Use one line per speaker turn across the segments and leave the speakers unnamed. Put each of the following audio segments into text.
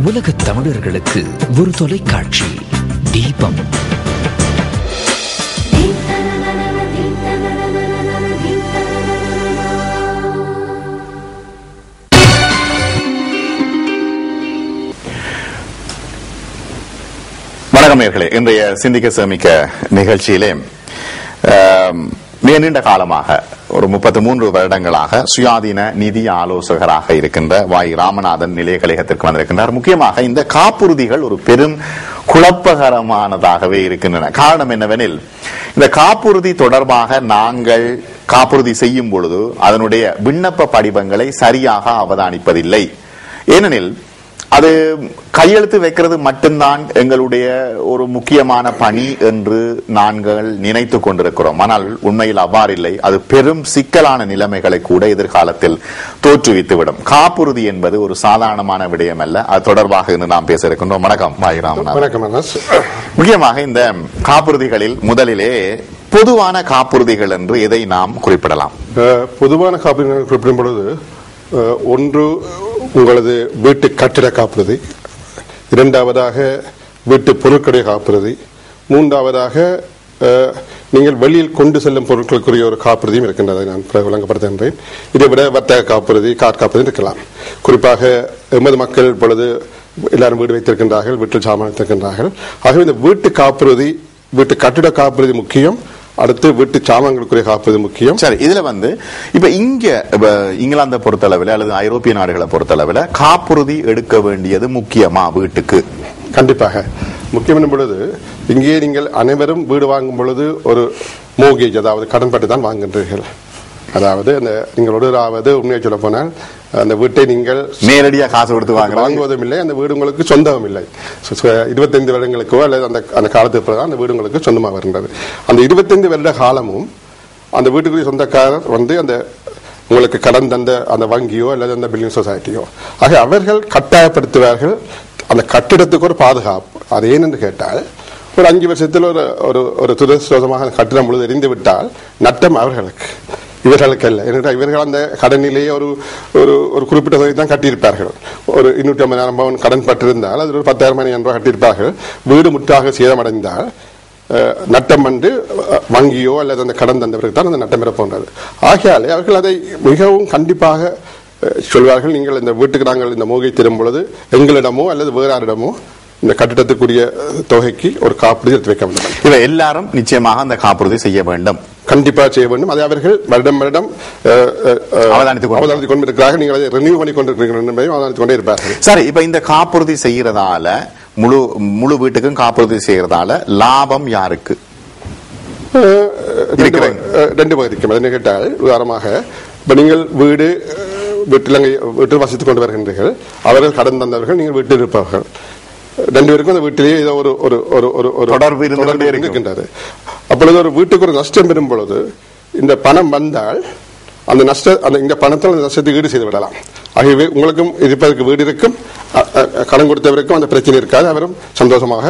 உலகத் தமிழர்களுக்கு ஒரு தொலைக்காட்சி தீபம்.
வணக்கம் நேயர்களே, இன்றைய சிந்திக்க சேமிக்க நிகழ்ச்சியிலே மிக நீண்ட காலமாக ஒரு 33 வருடங்களாக சுயாதீன நிதி ஆலோசகராக இருக்கின்ற வாய் ராமநாதன் நிலைய கழகத்திற்கு வந்திருக்கின்றார். முக்கியமாக இந்த காப்புறுதிகள் ஒரு பெரும் குழப்பகரமானதாகவே இருக்கின்றன. காரணம் என்னவெனில், இந்த காப்புறுதி தொடர்பாக நாங்கள் காப்புறுதி செய்யும் பொழுது அதனுடைய விண்ணப்ப படிவங்களை சரியாக அவதானிப்பதில்லை. ஏனெனில் அது கையெழுத்து வைக்கிறது மட்டும்தான் எங்களுடைய ஒரு முக்கியமான பணி என்று நாங்கள் நினைத்து கொண்டிருக்கிறோம். ஆனால் உண்மையில் அவ்வாறில்லை. அது பெரும் சிக்கலான நிலைமைகளை கூட எதிர்காலத்தில் தோற்றுவித்துவிடும். காப்புறுதி என்பது ஒரு சாதாரணமான விடயம் அல்ல. அது தொடர்பாக இன்று நாம் பேச இருக்கின்றோம். வணக்கம் வாயிராமநாதன். முக்கியமாக இந்த காப்புறுதிகளில் முதலிலே பொதுவான காப்புறுதிகள் என்று எதை நாம் குறிப்பிடலாம்?
பொதுவான காப்புறுதிகள் குறிப்பிடும் பொழுது, ஒன்று உங்களது வீட்டு கட்டிட காப்புறுதி, இரண்டாவதாக வீட்டு பொருட்களுடைய காப்புறுதி, மூன்றாவதாக நீங்கள் வெளியில் கொண்டு செல்லும் பொருட்களுக்குரிய ஒரு காப்புறுதியும் இருக்கின்றதை நான் விளங்கப்படுத்துகின்றேன். இதை விட வர்த்தக காப்புறுதி, கார் காப்புறுதி இருக்கலாம். குறிப்பாக எமது மக்கள் இப்பொழுது எல்லாரும் வீடு வைத்திருக்கின்றார்கள், வீட்டில் சாமான் வைத்திருக்கின்றார்கள். ஆகவே இந்த வீட்டு காப்புறுதி, வீட்டு கட்டிட காப்புறுதி முக்கியம். அடுத்து வீட்டு சாமான்களுக்குரிய காப்புறுதி முக்கியம்.
சரி, இதுல இப்ப இங்கிலாந்தை பொறுத்தளவில் அல்லது ஐரோப்பிய நாடுகளை பொறுத்தளவில் காப்புறுதி எடுக்க வேண்டியது முக்கியமா வீட்டுக்கு?
கண்டிப்பாக முக்கியம் என்னும் பொழுது, இங்கே நீங்கள் அனைவரும் வீடு வாங்கும் பொழுது ஒரு மோர்கேஜ், அதாவது கடன் பட்டு தான் வாங்குகின்றீர்கள். அதாவது நீங்கள் ஒருவராவது உண்மையை சொல்ல போனால் அந்த வீட்டை நீங்கள்
நேரடியாக காசு கொடுத்து
வாங்குவதும் இல்லை, அந்த வீடு உங்களுக்கு சொந்தமும் இல்லை. 25 வருடங்களுக்கோ அல்லது அந்த காலத்துக்கு பிறகு அந்த வீடு உங்களுக்கு சொந்தமாக வருகின்றது. அந்த 25 வருட காலமும் அந்த வீட்டுக்குரிய சொந்தக்காரர் அந்த உங்களுக்கு கடன் தந்த அந்த வங்கியோ அல்லது அந்த பில்டிங் சொசைட்டியோ, ஆக அவர்கள் கட்டாயப்படுத்துவார்கள் அந்த கட்டிடத்துக்கு ஒரு பாதுகாப்பு. அது ஏனென்று கேட்டால், ஒரு 5 வருஷத்தில் ஒரு துரதிர்ஷ்டவசமாக கட்டிடம் முழுது எரிந்து விட்டால் நட்டம் அவர்களுக்கு, இவர்களுக்கு அல்ல. ஏனென்றால் இவர்கள் அந்த கடனிலேயே ஒரு குறிப்பிட்ட தொகை தான் கட்டியிருப்பார்கள். ஒரு 250,000 பவுன் கடன் பட்டிருந்தால் அது ஒரு 10,000 ரூபாய் கட்டியிருப்பார்கள். வீடு முற்றாக சேதமடைந்தால் நட்டம் வங்கியோ அல்லது அந்த கடன் தந்தவருக்கு தான் அந்த நட்டம் பெற போன்றது. ஆகையாலே அவர்கள் அதை மிகவும் கண்டிப்பாக சொல்வார்கள். நீங்கள் இந்த வீட்டுக்கு நாங்கள் இந்த மோகை தரும் பொழுது எங்களிடமோ அல்லது வேறாரிடமோ இந்த கட்டிடத்துக்குரிய தொகைக்கு ஒரு காப்புறுதி எடுத்து வைக்க வேண்டும்.
இவை எல்லாரும் நிச்சயமாக அந்த காப்புறுதி செய்ய வேண்டும்,
கண்டிப்பாக செய்ய வேண்டும். அதை அவர்கள் வருடம் அவதானித்துக் கொண்டிருக்கிறார்கள். நீங்கள் அதை ரெனியூ பண்ணி கொண்டிருக்கிறீர்கள், அவதானித்துக் கொண்டே இருப்பார்கள்.
சரி, இப்ப இந்த காப்புறுதி செய்யறதால முழு வீட்டுக்கும் காப்புறுதி செய்யறதால லாபம் யாருக்கு?
2 பகுதிக்கும். என்ன கேட்டால், உதாரணமாக இப்ப நீங்கள் வீட்டில் வசித்துக் கொண்டு வருகின்றீர்கள், அவர்கள் கடன் தந்தவர்கள், நீங்கள் வீட்டில் இருப்பவர்கள், 2 பேருக்கும் அந்த வீட்டிலேயே ஏதோ ஒரு
தொடர்பு
இருக்கின்றது. அப்பொழுது ஒரு வீட்டுக்கு ஒரு நஷ்டம் பெறும் பொழுது இந்த பணம் வந்தால் இந்த பணத்தால் அந்த நஷ்டத்தை ஈடு செய்து விடலாம். ஆகவே உங்களுக்கும் இருப்பதற்கு வீடு இருக்கும், கடன் கொடுத்தவருக்கும் அந்த பிரச்சனை இருக்காது, அவரும் சந்தோஷமாக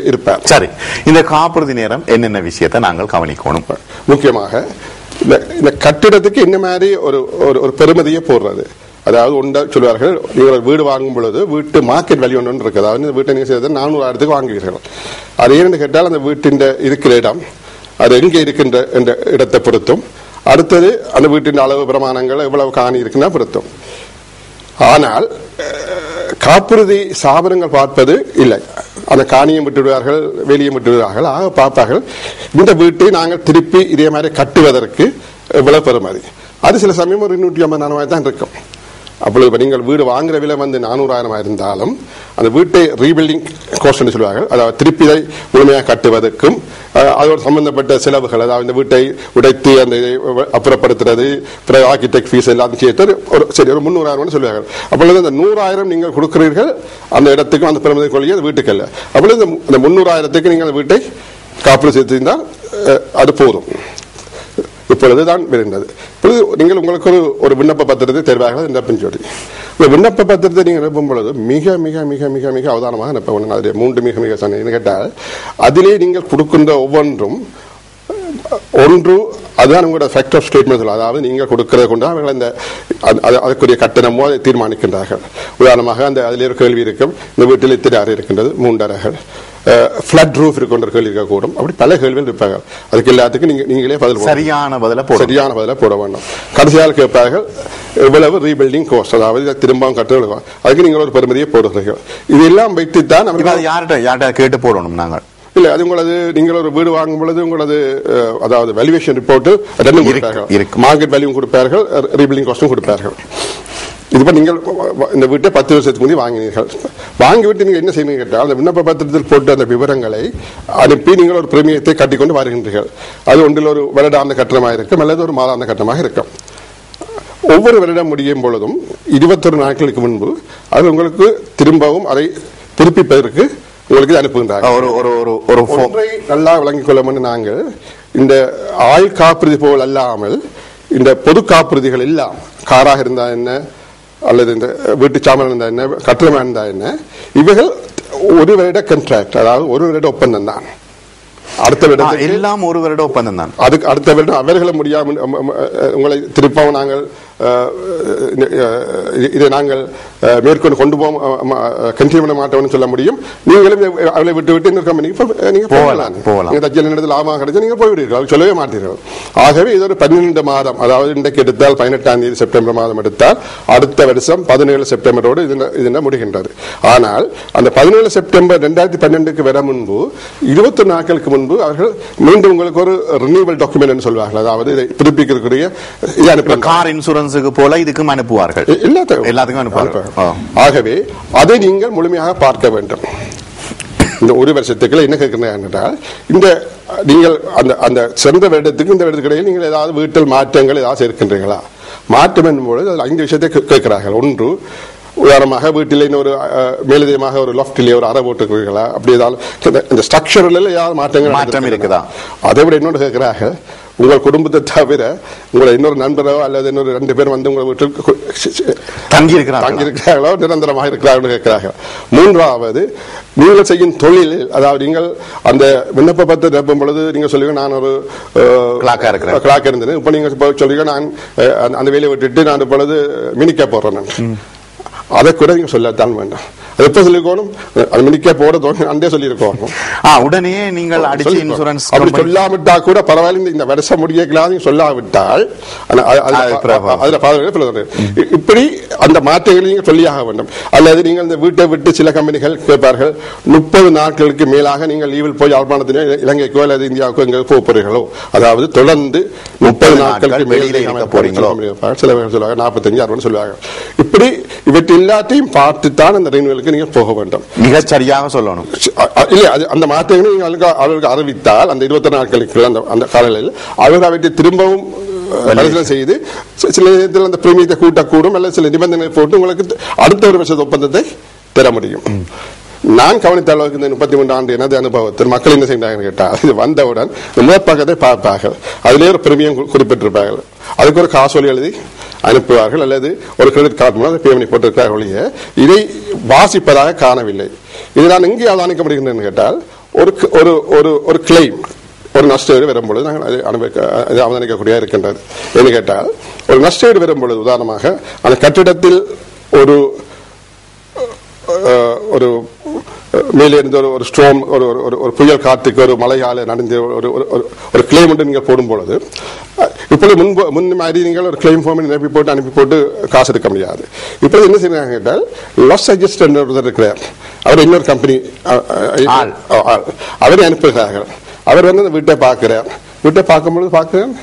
இருப்பார்.
சரி, இந்த காப்புறுதி நேரம் என்னென்ன விஷயத்தை நாங்கள் கவனிக்கணும்?
முக்கியமாக இந்த கட்டிடத்துக்கு என்ன மாதிரி ஒரு பெருமதியை போடுறது. அதாவது ஒன்றை சொல்வார்கள், நீங்கள் வீடு வாங்கும் பொழுது வீட்டு மார்க்கெட் வேல்யூ ஒன்று இருக்கு. அதாவது வீட்டை நீங்கள் செய்வது 400,000 வாங்குவீர்கள். அது ஏன்னு கேட்டால் அந்த வீட்டின் இருக்கிற இடம், அது எங்கே இருக்கின்ற என்ற இடத்தை பொறுத்தும், அடுத்தது அந்த வீட்டின் அளவு பிரமாணங்கள் எவ்வளவு காணி இருக்குன்னா பொறுத்தும். ஆனால் காப்புறுதி ஸ்தாபனங்கள் பார்ப்பது இல்லை. அந்த காணியை விட்டுவிடுவார்கள், வெளியே விட்டுவிடுவார்கள். ஆக பார்ப்பார்கள், இந்த வீட்டை நாங்கள் திருப்பி இதே மாதிரி கட்டுவதற்கு எவ்வளவு பெறுமதி. அது சில சமயம் ஒரு 250,000 தான் இருக்கும். அப்பொழுது நீங்கள் வீடு வாங்குற விலை 400,000 இருந்தாலும் அந்த வீட்டை ரீபில்டிங் காஸ்ட் என்று சொல்வார்கள். அதாவது திருப்பி இதை முழுமையாக கட்டுவதற்கும் அதோடு சம்பந்தப்பட்ட செலவுகள், அதாவது இந்த வீட்டை உடைத்து அந்த அப்புறப்படுத்துறது, ஆர்கிடெக்ட் ஃபீஸ் எல்லாம் சேர்த்து ஒரு 300,000 சொல்வார்கள். அப்பொழுது அந்த 100,000 நீங்கள் கொடுக்கிறீர்கள் அந்த இடத்துக்கும், அந்த பெருமதி கொள்கை அந்த வீட்டுக்கு அல்ல. அப்பொழுது இந்த 300,000 நீங்கள் அந்த வீட்டை காப்புறுதி செய்திருந்தால் அது போதும். இப்பொழுதுதான் வருகின்றது. இப்பொழுது நீங்கள் உங்களுக்கு ஒரு விண்ணப்ப பத்திரத்தை தேர்வாக சொல்லி இந்த விண்ணப்ப பத்திரத்தை நீங்கள் நிரப்பும் பொழுது மிக மிக மிக மிக மிக அவதானமாக நிரப்ப வேண்டும். அதில் 3 மிக மிக சொன்னேன் கேட்டால், அதிலே நீங்கள் கொடுக்கின்ற ஒவ்வொன்றும் ஒன்று அதுதான் உங்களோட ஃபேக்ட் ஆஃப் ஸ்டேட்மெண்ட், அதாவது நீங்கள் கொடுக்கறத கொண்டு அவர்கள் அந்த அதற்குரிய கட்டணமோ அதை தீர்மானிக்கின்றார்கள். உதாரணமாக அந்த அதில் ஒரு கேள்வி இருக்கும், இந்த வீட்டில் இத்தனை அறை இருக்கின்றது, 3 அறைகள், ஃபிளட் ரூஃப் இருக்கின்ற கேள்வி இருக்கக்கூடும். அப்படி பல கேள்விகள் இருப்பாங்க. அதுக்கு எல்லாத்துக்கும் நீங்களே பதில்
சரியான பதில போட வேண்டும். கடைசியால் கேட்பார்கள் எவ்வளவு ரீபில்டிங் கோஸ்ட், அதாவது இதை திரும்பவும் கட்டுறது, அதுக்கு நீங்கள் ஒரு பெருமதியை போடுகிறீர்கள். இதெல்லாம் வைத்துத்தான் யார்கிட்ட கேட்டு போடணும் நாங்கள்?
இல்ல, அது உங்களது நீங்கள் ஒரு வீடு வாங்கும் பொழுது உங்களது அதாவது வேல்யூவேஷன் ரிப்போர்ட் ரெண்டும் கொடுப்பார்கள், மார்க்கெட் வேல்யூ கொடுப்பார்கள், ரீபில்டிங் காஸ்டும் கொடுப்பார்கள். இதுபோல் நீங்கள் இந்த வீட்டை 10 வருஷத்துக்கு முந்தைய வாங்கினீர்கள். வாங்கிவிட்டு நீங்கள் என்ன செய்யணும் கேட்டால் அந்த விண்ணப்ப பத்திரத்தில் போட்டு அந்த விவரங்களை அனுப்பி நீங்கள் ஒரு பிரீமியத்தை கட்டிக்கொண்டு வருகின்றீர்கள். அது ஒன்றில் ஒரு வருடாந்த கட்டணமாக இருக்கும் அல்லது ஒரு மாதாந்த கட்டணமாக இருக்கும். ஒவ்வொரு வருடம் முடியும் பொழுதும் 21 நாட்களுக்கு முன்பு அது உங்களுக்கு திரும்பவும் அதை புதுப்பிப்பதற்கு உங்களுக்கு அனுப்புகின்றார்கள். ஒன்றை நல்லா விளங்கிக் கொள்ள நாங்கள் இந்த ஆயுள் காப்புறுதி போல் அல்லாமல் இந்த பொது காப்புறுதிகள் எல்லாம், காராக இருந்தா என்ன அல்லது இந்த வீட்டு சாமான் இருந்தா என்ன, கட்டணமா இருந்தா என்ன, இவைகள் ஒரு வருட கண்ட்ராக்ட், அதாவது ஒரு வருட ஒப்பந்தம் தான். அடுத்த வருடம்
எல்லாம் ஒரு வருட ஒப்பந்தம் தான்.
அதுக்கு அடுத்த வருடம் அவர்களை முடியாமல் உங்களை திருப்பவும் நாங்கள் இதை நாங்கள் மேற்கொண்டு கொண்டு கண்டினியூ பண்ண மாட்டோம்னு சொல்ல முடியும். நீங்களும் அவளை விட்டு இன்னொரு கம்பெனிக்கு நீங்க போகலாம். தச்சல் இடத்தில் லாபம் கிடைச்சா நீங்க போய்விடுவீர்கள், சொல்லவே மாட்டீர்கள். ஆகவே இது ஒரு 12 மாதம், அதாவது இன்றைக்கு எடுத்தால் 18ஆம் தேதி செப்டம்பர் மாதம் எடுத்தால் அடுத்த வருஷம் 17 செப்டம்பரோடு இது முடிகின்றது. ஆனால் அந்த 17 செப்டம்பர் 2012க்கு வர முன்பு 20 நாட்களுக்கு முன்பு அவர்கள் மீண்டும் உங்களுக்கு ஒரு ரினியூவல் டாக்குமெண்ட் சொல்வார்கள், அதாவது இதை புதுப்பிக்கக்கூடிய
கார் இன்சூரன்ஸ் போல இதுக்கும் அனுப்புவார்கள், எல்லாத்துக்கும் அனுப்புவார்கள்.
ஆகவே அதை நீங்கள் முழுமையாக பார்க்க வேண்டும். இந்த ஒரு வருஷத்துக்குள்ள என்ன கேட்கிறேன் என்றால், இந்த நீங்கள் அந்த சென்ற வருடத்துக்கு இந்த வருடத்துக்கு இடையில் நீங்கள் ஏதாவது வீட்டில் மாற்றங்கள் ஏதாவது சேர்க்கின்றீங்களா? மாற்றம் என்பது 5 விஷயத்தை கேட்கிறார்கள். ஒன்று, உதாரணமாக வீட்டில் இன்னொரு மேலதிகமாக ஒரு லாஃப்டிலே ஒரு அறை போட்டுக்கிறீர்களா? அப்படி ஏதாவது இந்த ஸ்ட்ரக்சரில் ஏதாவது
மாற்றம் இருக்குதா?
அதை விட இன்னொன்று கேட்கிறார்கள், உங்கள் குடும்பத்தை தவிர உங்களை இன்னொரு நண்பரோ அல்லது இன்னொரு 2 பேர் வந்து உங்கள் வீட்டில் தங்கியிருக்கிறார்களோ நிரந்தரமாக இருக்கிறார்கள் கேட்கிறார்கள். மூன்றாவது, நீங்கள் செய்யும் தொழிலில், அதாவது நீங்கள் அந்த விண்ணப்ப பத்திரம் நிரப்பும் பொழுது நீங்க சொல்லுவீங்க நான் ஒரு கிளாக் இருந்தேன், இப்ப நீங்க சொல்லுவீங்க நான் அந்த வேலையை விட்டுட்டு நான் பொழுது மினிக்கா போடுறேன். அதை கூட நீங்க சொல்லத்தான் வேண்டாம். எப்ப சொல்லிக்கணும், அது மினிக்கா போட அண்டே சொல்லியிருக்கோம்.
உடனே நீங்கள் அடிச்சு இன்சூரன்ஸ்
அப்படி சொல்லாவிட்டா கூட பரவாயில்ல, இந்த வருஷம் முடியலாம் சொல்லாவிட்டால் இப்படி அந்த மாற்றங்களை நீங்க சொல்லியாக வேண்டும். அல்லது நீங்கள் இந்த வீட்டை விட்டு சில கம்பெனிகள் கேட்பார்கள், 30 நாட்களுக்கு மேலாக நீங்கள் லீவில் போய் யாழ்ப்பாணத்திலே இலங்கைக்கோ அல்லது இந்தியாவுக்கோ எங்க போக போறீர்களோ, அதாவது தொடர்ந்து 30 நாட்களுக்கு மேலே போறீங்களோ, சில சொல்லுவாங்க 45, 60 சொல்லுவாங்க. இப்படி இவற்றை எல்லாத்தையும் பார்த்துத்தான் அந்த ரெனியூவலுக்கு நீங்க போக வேண்டும்.
மிக சரியாக சொல்லணும்.
இல்ல, அந்த மாற்றங்களை அவர்களுக்கு அறிவித்தால் அந்த 20 நாட்களுக்கு அந்த காலையில் அவர்கள் அவற்றை திரும்பவும் பரிசீலனை செய்து சில நேரத்தில் அந்த பிரீமியத்தை கூட்டக்கூடும் அல்லது சில நிபந்தனை போட்டு உங்களுக்கு அடுத்த ஒரு வருஷ ஒப்பந்தத்தை பெற முடியும். நான் கவனித்த அளவுக்கு இந்த 33 ஆண்டு எனது அனுபவத்தில் மக்கள் என்ன செய்தாங்க கேட்டால், இது வந்தவுடன் முதற்பக்கத்தை பார்ப்பார்கள், அதிலே ஒரு பிரீமியம் குறிப்பிட்டிருப்பார்கள், அதுக்கு ஒரு காசோலி எழுதி அனுப்புவார்கள் அல்லது ஒரு கிரெடிட் கார்டு மூலம் பேமெண்ட் போட்டிருக்கிறார்கள். இதை வாசிப்பதாக காணவில்லை. இதை நான் எங்கே அவதானிக்க முடிகின்றேன் கேட்டால், ஒரு கிளைம், ஒரு நஷ்டஈடு வரும்பொழுது நாங்கள் அவதானிக்கக்கூடிய இருக்கின்றது. என்று கேட்டால், ஒரு நஷ்டஈடு வரும்பொழுது உதாரணமாக அந்த கட்டிடத்தில் ஒரு மேலே இருந்து ஒரு ஸ்ட்ரோம், ஒரு புயல் காற்றுக்கு ஒரு மழையால நடந்து ஒரு கிளைம் ஒன்று நீங்கள் போடும் பொழுது, இப்பொழுது முன் மாதிரி நீங்கள் ஒரு கிளைம் ஃபார்ம் நிரப்பி போட்டு அனுப்பி போட்டு காசு எடுக்க முடியாது. இப்பொழுது என்ன செய்யறாங்க கேட்டால், லாஸ் அட்ஜஸ்டர் இருக்கிறார், அவர் இன்னொரு கம்பெனி அவரை அனுப்புகிறார்கள். அவர் வந்து அந்த வீட்டை பார்க்கிறார். வீட்டை பார்க்கும்பொழுது பார்க்கிறேன்,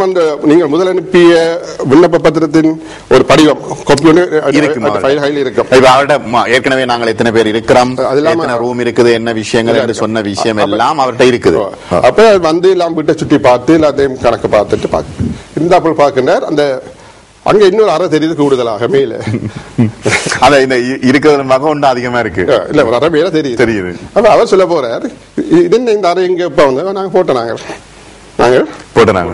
அந்த நீங்கள் முதல் அனுப்பிய விண்ணப்ப பத்திரத்தின் ஒரு படிவம்
ஏற்கனவே நாங்கள் எத்தனை பேர் இருக்கிறோம், ரூம் இருக்குது, என்ன விஷயங்கள் என்று சொன்ன விஷயம் எல்லாம் அவர்கிட்ட இருக்குது.
அப்ப வந்து எல்லாம் வீட்டை சுற்றி பார்த்து எல்லாத்தையும் கணக்கு பார்த்துட்டு இந்த பார்க்கின்றார். அந்த அங்க இன்னொரு அறை தெரியுது கூடுதலாக மேல
இருக்கிறது ஒன்று அதிகமா இருக்கு.
இல்ல, ஒரு அறை மேல தெரியுது. அப்ப அவர் சொல்ல போறார், இது இந்த அறை எங்க இப்ப வந்து நாங்க போட்டோம், நாங்கள் நாங்கள்
போட்டுறாங்க.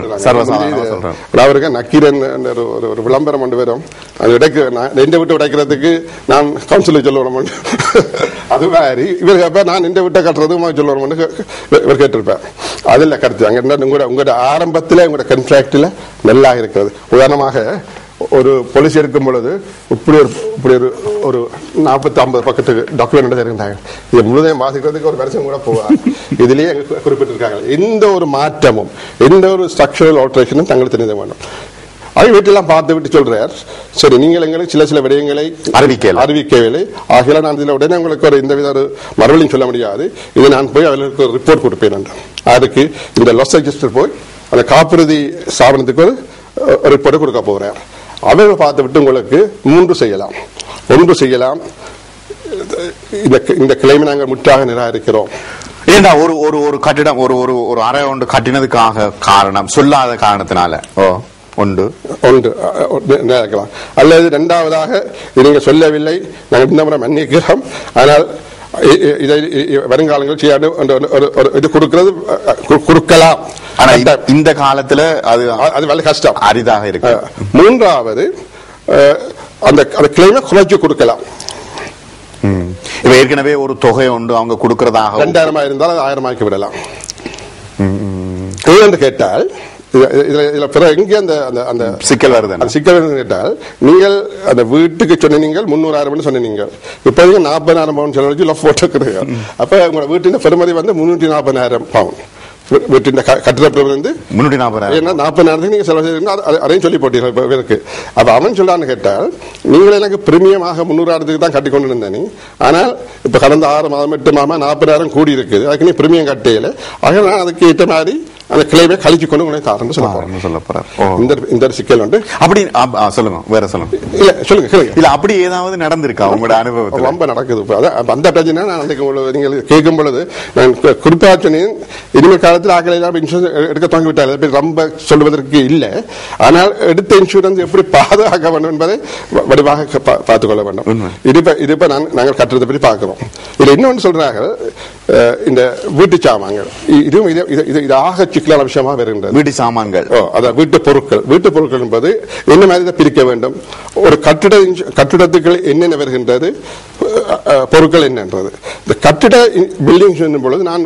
நக்கீரன் ஒரு விளம்பரம் கொண்டு வரும். அது எந்த வீட்டை உடைக்கிறதுக்கு நான் கவுன்சிலுக்கு சொல்லுவோம். அது மாதிரி இவர் கேட்ப நான் இந்த வீட்டை கட்டுறதுக்கு சொல்லுவோம் இவர் கேட்டிருப்பேன். அதில் கருத்து அங்க உங்களோட ஆரம்பத்தில் உங்களோட கண்ட்ராக்டில் நல்லா இருக்கிறது. உதாரணமாக ஒரு பாலிசி எடுக்கும் பொழுது இப்படி ஒரு 40-50 பக்கத்துக்கு டாக்குமெண்ட் இருந்தாங்க. இது முழுதையும் வாசிக்கிறதுக்கு ஒரு வருஷம் கூட போவாங்க. இதுலயே குறிப்பிட்டிருக்காங்க. எந்த ஒரு மாற்றமும் எந்த ஒரு ஸ்ட்ரக்சரல் ஆல்டரேஷனும் தங்களுக்கு தெரிஞ்ச வேண்டும். அது வீட்டெல்லாம் பார்த்து விட்டு சொல்றார், சரி நீங்கள் எங்களுக்கு சில விடயங்களை அறிவிக்கவில்லை, ஆகிய நான் இதில் உடனே உங்களுக்கு ஒரு எந்த வித ஒரு மறுபடியும் சொல்ல முடியாது, இதை நான் போய் அவர்களுக்கு ஒரு ரிப்போர்ட் கொடுப்பேன் என்று. அதுக்கு இந்த லாஸ் ரெஜிஸ்டர் போய் அந்த காப்புறுதி ஸ்தாபனத்துக்கு ஒரு ரிப்போர்ட் கொடுக்க போறார். அவர்கள் பார்த்து விட்டு உங்களுக்கு 3 செய்யலாம். 1 செய்யலாம், இந்த கிளைமை நாங்கள் முற்றாக நிராகரிக்கிறோம்.
ஏண்டா ஒரு கட்டிடம் ஒரு அறை ஒன்று கட்டினதுக்காக காரணம் சொல்லாத காரணத்தினால ஒன்று நிராகரிக்கலாம். அல்லது 2வதாக நீங்க சொல்லவில்லை, நாங்கள் இந்த முறை மன்னிக்கிறோம், ஆனால் இதை வருங்காலங்கள் செய்யாது இது கொடுக்கலாம். ஆனா இந்த காலத்துல அது
வல்ல கஷ்டம்,
அரிதாக இருக்கு.
3வது அந்த கிளைமை குறைச்சு கொடுக்கலாம்.
ஏற்கனவே ஒரு தொகை உண்டு அவங்க கொடுக்கறதாக
2000 இருந்தால் அது 1000 ஆக்கி விடலாம். என்று கேட்டால் எங்கே அந்த
சிக்கல் வருது.
அந்த சிக்கல் கேட்டால் நீங்கள் அந்த வீட்டுக்கு சொன்னீங்க 300,000 சொன்னீங்க, இப்ப 40,000 பவுன் செலவழிச்சு லஃப் போட்டுக்கிறீங்க. அப்ப உங்களோட வீட்டின் பெருமதி வந்து 340,000 பவுன். வீட்டின் கட்டிடப்பிரிவு வந்து 40,000 நீங்க செலவு அதையும் சொல்லி போட்டீங்க. அப்ப அவன் சொல்றான்னு கேட்டால், நீங்கள் எனக்கு பிரீமியமாக 300,000 தான் கட்டி கொண்டு இருந்தேன், ஆனால் இப்ப கடந்த 6 மாதம் 8 மாதம் 40,000 கூடி இருக்குது, அதுக்கு நீ பிரீமியம் கட்டையில, ஆக நான் அதுக்கு ஏற்ற மாதிரி அந்த கிளைமை கழிச்சு கொண்டு உங்களை தாரன்னு சொல்ல போறேன். இந்த சிக்கல் உண்டு.
அப்படி சொல்லுங்க, வேற சொல்லுங்க.
இல்ல சொல்லுங்க.
இல்ல அப்படி ஏதாவது நடந்திருக்கா உங்களோட அனுபவத்தில்?
ரொம்ப நடக்குது. அந்த பிரச்சனை நான் நீங்கள் கேட்கும் பொழுது நான் குறிப்பா சொன்னேன், இனிமேல் காலத்தில் ஆக்களை இன்சூரன்ஸ் எடுக்க துவங்கி விட்டாங்க. ரொம்ப சொல்வதற்கு இல்லை, ஆனால் எடுத்த இன்சூரன்ஸ் எப்படி பாதுகாக்க வேண்டும் என்பதை வடிவாக பார்த்துக் கொள்ள வேண்டும். இது இப்ப நாங்கள் கட்டுறதை பற்றி பார்க்கிறோம். இதுல இன்னொன்று சொல்றாங்க, இந்த வீட்டு சாமான்கள் இதுவும் இதாக சிக்கலான விஷயமா வருகின்றது.
வீட்டு சாமான்கள்,
அதாவது வீட்டு பொருட்கள் என்பது என்ன மாதிரி பிரிக்க வேண்டும். ஒரு கட்டிடத்துக்கு என்னென்ன வருகின்றது, பொருட்கள் என்னன்றது. இந்த கட்டிட பில்டிங் சொல்லும் பொழுது நான்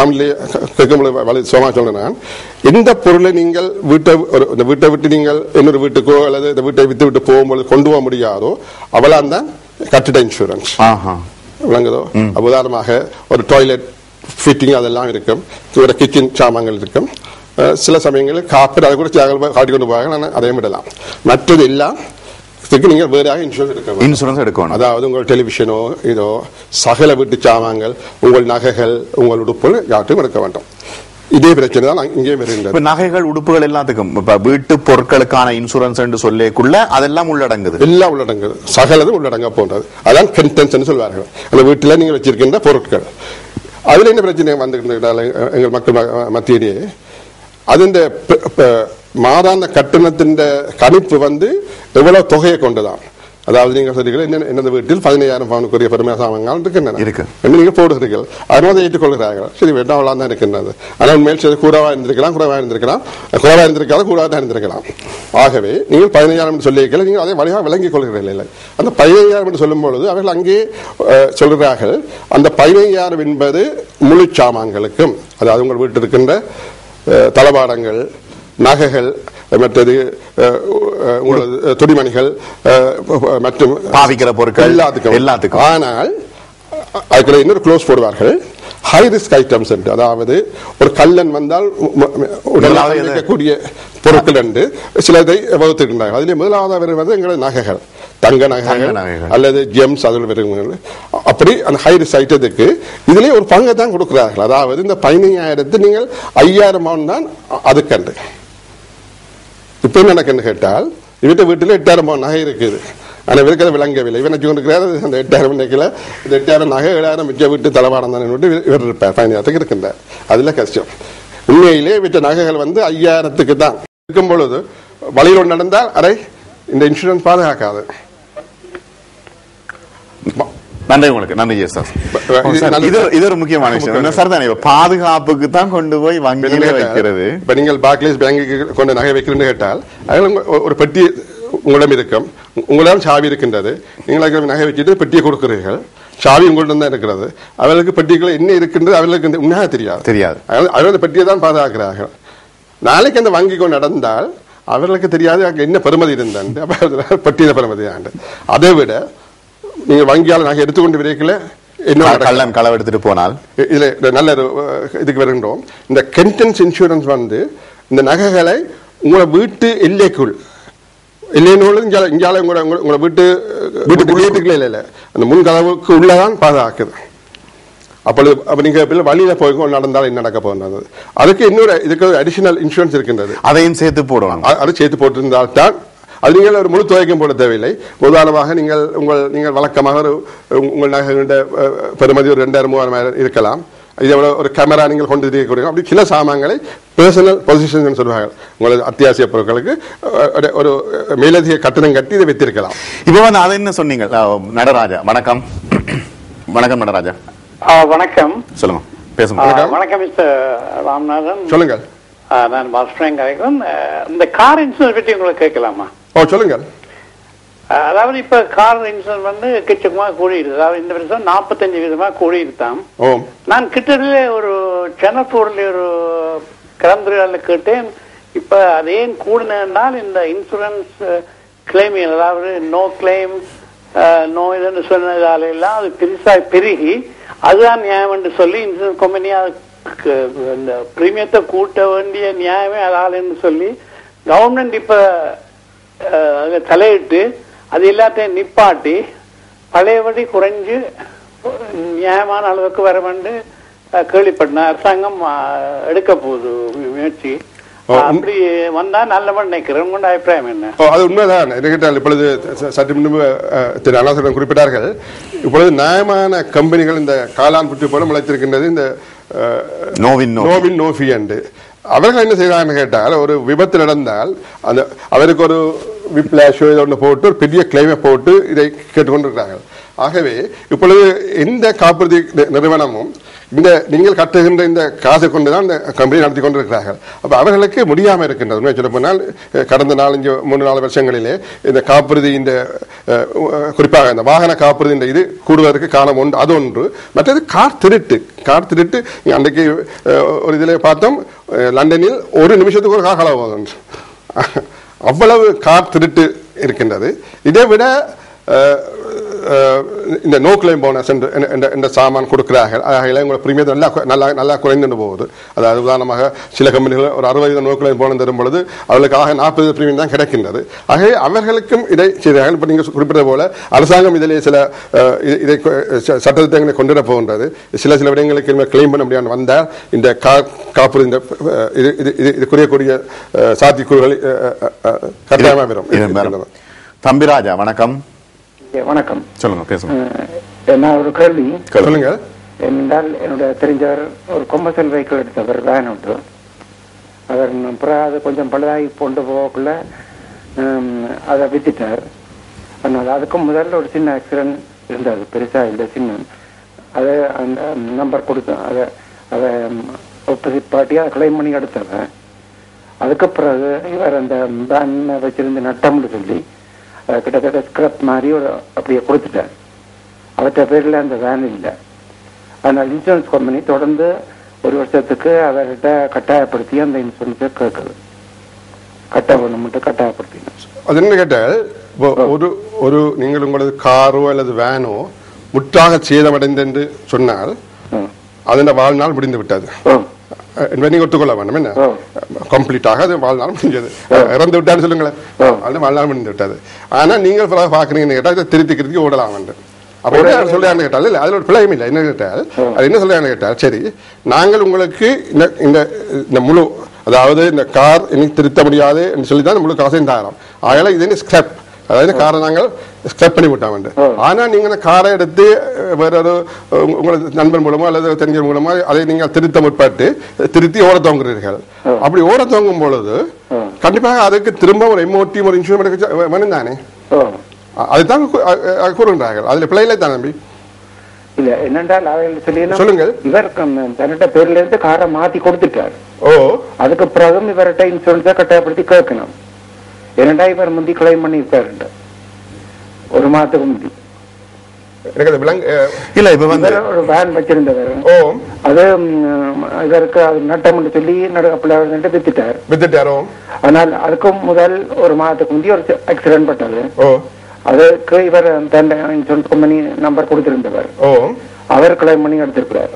தமிழ்லேயே கேட்கும்போது சோமா சொல்றேன், எந்த பொருளை நீங்கள் வீட்டை விட்டு நீங்கள் இன்னொரு வீட்டுக்கோ அல்லது இந்த வீட்டை விட்டு போகும்போது கொண்டு போக முடியாதோ அவளாம் தான் கட்டிட இன்சூரன்ஸ் விளங்குதோ. உதாரணமாக ஒரு டாய்லெட் ஃபிட்டிங் அதெல்லாம் இருக்கும், கிச்சன் சாமான்கள் இருக்கும். சில சமயங்களில் காப்பீடு அதை கூட காட்டி கொண்டு போவாங்க, அதையும் விடலாம். மற்றது எல்லாம் நீங்கள் வேறாக இன்சூரன்ஸ் எடுக்கணும். அதாவது உங்கள் டெலிவிஷனோ இதோ சகல வீட்டு சாமான்கள், உங்கள் நகைகள், உங்கள் உடுப்புகள் யாருக்கும் எடுக்க வேண்டும். இதே பிரச்சனை தான் இங்கே வருகின்றது.
நகைகள் உடுப்புகள் எல்லாத்துக்கும் இப்ப வீட்டு பொருட்களுக்கான இன்சூரன்ஸ் என்று சொல்லிக்குள்ள அதெல்லாம் உள்ளடங்குது,
எல்லாம் உள்ளடங்குது, சகலதும் உள்ளடங்க போன்றது. அதான் கண்டென்ஸ் சொல்வார்கள். அந்த வீட்டில் நீங்கள் வச்சிருக்கின்ற பொருட்கள். அதுல என்ன பிரச்சனை வந்துகின்றால் எங்கள் மக்கள் மத்தியிலேயே அது இந்த மாதாந்த கட்டணத்தின் கணிப்பு வந்து எவ்வளவு தொகையை கொண்டுதான். அதாவது நீங்க சொல்றீர்கள் என்ன வீட்டில் 15,000 பவுனுக்குரிய பெருமை சாமான்கள் இருக்கு, நீங்க போடுகிறீர்கள், அதனால ஏற்றுக்கொள்கிறார்கள். சரி வேண்டாம் அவ்வளவு தான் இருக்கின்றது. ஆனால் உண்மையில் சரி கூடவா இருந்திருக்கலாம், கூடவா இருந்திருக்காது, கூடவா தான் இருந்திருக்கலாம். ஆகவே நீங்கள் 15,000 சொல்லியிருக்கீர்கள், நீங்கள் அதை வழியாக விளங்கிக் கொள்கிறீர்கள். அந்த 15,000 சொல்லும் பொழுது அவர்கள் அங்கே சொல்கிறார்கள், அந்த 15,000 என்பது முழு சாமான்களுக்கும், அதாவது உங்கள் வீட்டில் இருக்கின்ற தளபாடங்கள், நகைகள், மற்றது உங்களது துணிமணிகள் மற்றும்
பாவிக்கிற பொருட்கள் எல்லாத்துக்கும்.
ஆனால் அதுக்கு இன்னொரு க்ளோஸ் போடுவார்கள், ஹை ரிஸ்க் ஐட்டம்ஸ் என்று. அதாவது ஒரு கல்லன் வந்தால் உடலாக இருக்கக்கூடிய பொருட்கள் என்று சிலதை வகுத்திருக்கின்றார்கள். அதிலே முதலாவது வந்து எங்களது நகைகள், தங்க நகைகள் அல்லது ஜெம்ஸ், அதில் வருகிறது. அப்படி அந்த ஹை ரிஸ்க் ஐட்டத்துக்கு இதுலேயே ஒரு பங்கை தான் கொடுக்கிறார்கள். அதாவது இந்த 15,000 நீங்கள் 5,000 பவுன் தான் அதுக்கண்டு. இப்ப என்ன நடக்குன்னு கேட்டால், இவற்றை வீட்டில் 8,000 பவுன் நகை இருக்குது, ஆனால் இவருக்கு அதை விளங்கவில்லை. இவன் வச்சுக்கொண்டிருக்கிறார் அந்த 8,000 நினைக்கல, இந்த 8,000 நகை 7,000 மிச்ச வீட்டு தளவாடம் தான் இவர் இருப்பார் 15,000 இருக்கின்றார். அதுல கஷ்டம். உண்மையிலே வீட்டு நகைகள் வந்து 5,000 தான் இருக்கும் பொழுது வழியில் நடந்தால் அதை இந்த இன்சூரன்ஸ் பாதுகாக்காது.
நன்றி உங்களுக்கு. நன்றி சார். இது ஒரு முக்கியமான விஷயம் சார் தானே. பாதுகாப்புக்கு தான் கொண்டு போய் வங்கியில வைக்கிறது.
இப்ப நீங்கள் பார்க்லேஸ் பேங்குக்கு கொண்டு நகை வைக்கிறேன்னு கேட்டால் ஒரு பெட்டி உங்களிடம் இருக்கும், உங்களிடம் சாவி இருக்கின்றது. நீங்கள் நகை வச்சுட்டு பெட்டியை கொடுக்கிறீர்கள், சாவி உங்கள்ட்ட தான் இருக்கிறது. அவர்களுக்கு பெட்டிகள் என்ன இருக்கின்றது அவர்களுக்கு உண்மையாக தெரியாது. அவர்கள் பெட்டியை தான் பாதுகாக்கிறார்கள். நாளைக்கு அந்த வங்கி கொண்டு நடந்தால் அவர்களுக்கு தெரியாது அங்க என்ன பெருமதி இருந்தாண்டு, பெட்டியில பெருமதி ஆண்டு. அதை விட நீங்க வங்கியால் நகை எடுத்துக்கொண்டு விரைக்கல
என்ன களவு எடுத்துட்டு போனால்
இதுல நல்ல இதுக்கு வருகின்றோம். இந்த கண்டென்ஸ் இன்சூரன்ஸ் வந்து இந்த நகைகளை உங்களோட வீட்டு எல்லைக்குள் இங்கால உங்களோட வீட்டுக்குள்ள இல்ல அந்த முன் கதவுக்கு உள்ளதான் பாதுகாக்குது. அப்ப நீங்க வழியில போய் நடந்தாலும் என்ன நடக்க போகிறது, அதுக்கு இன்னொரு இதுக்கு அடிஷனல் இன்சூரன்ஸ் இருக்கின்றது.
அதையும் சேர்த்து போடுவாங்க.
அதை சேர்த்து போட்டிருந்தால் தான் அது நீங்கள் ஒரு முழு தொகைக்கும் போட தேவையில்லை. உதாரணமாக நீங்கள் வழக்கமாக உங்கள் நகைகளுடைய பெருமதி ஒரு 2000-3000 இருக்கலாம். இதை ஒரு கேமரா நீங்கள் கொண்டு இருக்கக்கூடிய அப்படி சில சாமான்களை பர்சனல் பொசிஷன் சொல்லுவாங்க. உங்களது அத்தியாவசிய பொருட்களுக்கு ஒரு மேலதிக கட்டணம் கட்டி இதை வைத்திருக்கலாம்.
இப்போ வந்து அதை என்ன சொன்னீங்க நடராஜா? வணக்கம். வணக்கம் நடராஜா.
வணக்கம்.
சொல்லுங்க, பேசுங்க.
வணக்கம் மிஸ்டர் ராமநாதன்.
சொல்லுங்க.
நான் பாஸ்கரன் கலைக்கிறேன். இந்த கார் இன்சூரன்ஸ் பற்றி உங்களுக்கு கேட்கலாமா?
சொல்லுங்க.
அதாவது இப்ப கார் இன்சூரன்ஸ் வந்து கிச்சமா கூடியிருக்கு. அதாவது இந்த வருஷம் 45% கூடியிருத்தான். நான் கிட்டத்தட்ட ஒரு சென்னப்பூர்ல ஒரு கலந்துரையாடல கேட்டேன். இப்ப அதே கூடுனால் இந்த இன்சூரன்ஸ் கிளைம், அதாவது நோ கிளைம் நோ இதுன்னு சொன்னதால எல்லாம் அது பெருசா பெருகி அதுதான் நியாயம் என்று சொல்லி இன்சூரன்ஸ் கம்பெனி இந்த பிரீமியத்தை கூட்ட வேண்டிய நியாயமே அதாலன்னு சொல்லி கவர்மெண்ட் இப்ப தலையிட்டு அது எல்லாத்தையும் நிப்பாட்டி பழையபடி குறைஞ்சு நியாயமான அளவுக்கு வர வேண்டும் கேள்விப்பட்டேன். அரசாங்கம் எடுக்க போகுது முயற்சி. அப்படி வந்தா நல்லவன் நினைக்கிறேன். உங்க அபிப்பிராயம் என்ன?
அது உண்மைதான். இப்பொழுது சற்று முன்பு திரு அண்ணாசுரன் குறிப்பிட்டார்கள், இப்பொழுது நியாயமான கம்பெனிகள் இந்த காளான் புற்று போல முளைத்திருக்கின்றது. இந்த நோவின் நோஃபி அண்டு அவர்கள் என்ன செய்யறாங்கன்னு கேட்டால், ஒரு விபத்து நடந்தால் அந்த அவருக்கு ஒரு விப்ளாஷோ இதை ஒன்று போட்டு ஒரு பெரிய கிளைமை போட்டு இதை கேட்டுக்கொண்டிருக்கிறார்கள். ஆகவே இப்பொழுது எந்த காப்புறுதி நிறுவனமும் இந்த நீங்கள் கட்டுகின்ற இந்த காசை கொண்டுதான் இந்த கம்பெனி நடத்தி கொண்டிருக்கிறார்கள். அப்ப அவர்களுக்கு முடியாமல் இருக்கின்றது. சொல்ல போனால் கடந்த 4-4 வருஷங்களிலே இந்த காப்புறுதி இந்த குறிப்பாக இந்த வாகன காப்புறுதி இந்த இது கூடுவதற்கு காரணம் ஒன்று, அது ஒன்று. மற்றது கார் திருட்டு. அன்றைக்கு ஒரு இதில் பார்த்தோம், லண்டனில் ஒரு நிமிஷத்துக்கு ஒரு கார் களவு போகுது. அவ்வளவு கார் திருட்டு இருக்கின்றது. இதை விட இந்த நோ கிளைம் போனஸ் என்ற சாமான் கொடுக்கிறார்கள். உங்களை பிரீமியம் நல்லா குறைந்து போகுது. அதாவது உதாரணமாக சில கம்பெனிகள் ஒரு 60 நோ கிளைம் போனஸ் தரும் பொழுது அவர்களுக்காக 40 பிரீமியம் தான் கிடைக்கின்றது. ஆகவே அவர்களுக்கும் இதை செய்தார்கள். இப்போ நீங்கள் குறிப்பிட்டது போல அரசாங்கம் இதிலே சில இதை சட்டத்திட்டங்களை கொண்டு வர போகின்றது. சில விடயங்களுக்கு கிளைம் பண்ண முடியாது வந்தால் இந்த காப்புறுதி இது குறையக்கூடிய சாத்தியக்கூறுகள் கட்டாயமாக வரும்.
தம்பிராஜா வணக்கம்.
வணக்கம்.
சொல்லுங்க, பேசுங்க.
நான் ஒரு கேள்வி.
சொல்லுங்க.
என்றால் என்னுடைய தெரிஞ்சவர் ஒரு கொமர்ஷியல் வெஹிக்கிள் எடுத்தவர் வேன் உண்டு. அவர் அப்புறம் அது கொஞ்சம் பழுதாகி கொண்டு போகக்குள்ள அதை வித்துட்டார். ஆனால் அதுக்கு முதல்ல ஒரு சின்ன ஆக்சிடென்ட் இருந்தது, பெருசா இல்லை, சின்ன. அதை அந்த நம்பர் கொடுத்தேன். அதை ஆப்போசிட் பார்ட்டி அதை கிளைம் பண்ணி எடுத்தவன். அதுக்கு பிறகு இவர் அந்த வேனை வச்சிருந்து நட்டம்னு சொல்லி கிட்டத்தட்ட ஸ்கிரப் மாதிரி ஒரு அப்படியே கொடுத்துட்டார். அவற்றை பேரில் அந்த வேன் இல்லை. அதனால் இன்சூரன்ஸ் கம்பெனி தொடர்ந்து 1 வருஷத்துக்கு அவர்கிட்ட கட்டாயப்படுத்தி அந்த இன்சூரன்ஸை கேட்குது. கட்டாயப்படுத்தி
அது என்ன கேட்டால், ஒரு நீங்கள் உங்களது காரோ அல்லது வேனோ முற்றாக சேதமடைந்து என்று சொன்னால் அதன் வாழ்நாள் முடிந்து விட்டது. நீங்க ஒத்துக்கொள்ள வேண்டாம். என்ன கம்ப்ளீட்டாக அது வாழ்நாள் முடிஞ்சது. இறந்து விட்டான்னு சொல்லுங்களேன், அது வாழ்நாள் முடிந்து விட்டது. ஆனா நீங்கள் பாக்குறீங்கன்னு கேட்டால் இதை திருத்திக்கிறதுக்கு ஓடலாம் வேண்டும். அப்ப என்ன சொல்றான்னு கேட்டால் இல்லை, அதுல ஒரு பிழையும் இல்லை. என்ன கேட்டால் அது என்ன சொல்றான்னு கேட்டால், சரி நாங்கள் உங்களுக்கு இந்த முழு, அதாவது இந்த கார் இன்னைக்கு திருத்த முடியாது என்று சொல்லிதான் முழு காசையும் தாரோம். ஆகல இது ஸ்கிராப், அதாவது காரை நாங்கள் ஸ்கிராப் பண்ணி விட்டோம். ஆனா நீங்க காரை எடுத்து வேற ஒரு உங்களுக்கு நண்பன் மூலமோ அல்லது தெரிஞ்ச மூலமோ அதை நீங்கள் திருத்த முற்பட்டு திருத்தி ஓட தோங்குறீர்கள். அப்படி ஓட தோங்கும் பொழுது கண்டிப்பாக அதுக்கு திரும்ப ஒரு எம்ஓடி ஒரு இன்சூரன்ஸ் வேணும் தானே, அதுதான் கூறுகின்றார்கள். அதுல பிள்ளைகளை தான் நம்பி
இல்ல என்னென்றால் அவைகள் சொல்லி
சொல்லுங்கள்.
இவர் தன்னிட்ட பேர்ல இருந்து காரை மாத்தி கொடுத்துட்டார். அதுக்கு பிறகும் இவர்கிட்ட இன்சூரன்ஸை கட்டாயப்படுத்தி கேட்கணும். என்னடா இவர் முந்தி கிளைம் பண்ணிருக்காரு ஒரு மாதத்துக்கு முந்தி.
இல்ல இப்ப வந்து
ஒரு வேன் வச்சிருந்தவர் அது இதற்கு நட்டம் சொல்லி வித்துட்டாரு. ஆனால் அதுக்கும் முதல் ஒரு மாதத்துக்கு முந்தைய ஒரு ஆக்சிடென்ட் பட்டது. அதுக்கு இவர் இன்சூரன்ஸ் கம்பெனி நம்பர் கொடுத்திருந்தவர். அவர் கிளைம் பண்ணி எடுத்திருக்கிறார்.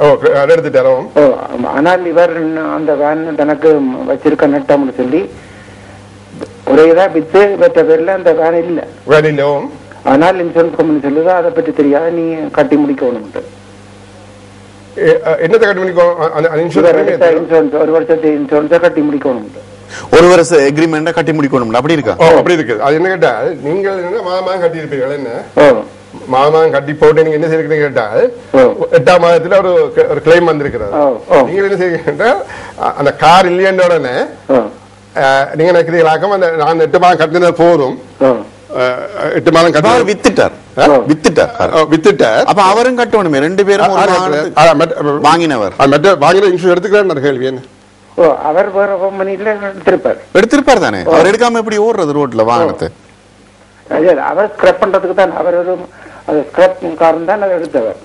ஆனால் இவர் அந்த வேன் தனக்கு வச்சிருக்க நட்டம் சொல்லி ஒரேதான் வித்து மற்ற பேர்ல அந்த வேன் இல்ல. ஆனால் இன்சூரன்ஸ் கம்பெனி சொல்லுது அதை பற்றி தெரியாத நீ கட்டி முடிக்கணும்.
என்னத்தை கட்டி முடிக்கணும்?
இன்சூரன்ஸ் ஒரு வருஷத்து இன்சூரன்ஸை கட்டி முடிக்கணும்.
ஒரு வருஷ எக்ரிமெண்ட் கட்டி முடிக்கணும். அப்படி இருக்கா?
அப்படி இருக்கு. அது என்ன கேட்டால் நீங்கள் என்ன மாதமாக கட்டி இருப்பீர்கள். என்ன மாதமாக கட்டி போட்டு நீங்க என்ன செய்யறீங்க கேட்டால் 8ஆம் மாதத்துல ஒரு கிளைம் வந்திருக்கிறது. நீங்க என்ன செய்ய அந்த கார் இல்லையன்ற உடனே நீங்க நினைக்கிறீங்களாக்கம் அந்த நான் 8 மாதம் கட்டினது போதும் 8 மாதம் கட்ட வித்துட்டார். அப்ப அவரும் கட்டணுமே. 2 பேரும் வாங்கினவர் வாங்கின இன்சூரன்ஸ் எடுத்துக்கிறார். கேள்வி என்ன?
அவர் வேற கம்பெனில
எடுத்திருப்பார் தானே. அவர் எடுக்காம எப்படி ஓடுறது ரோட்ல வாகனத்தை?
அவர் ஸ்கிராப் பண்றதுக்கு தான். அவர் ஒரு ஸ்கிராப் காரன் தான் அதை எடுத்தவர்.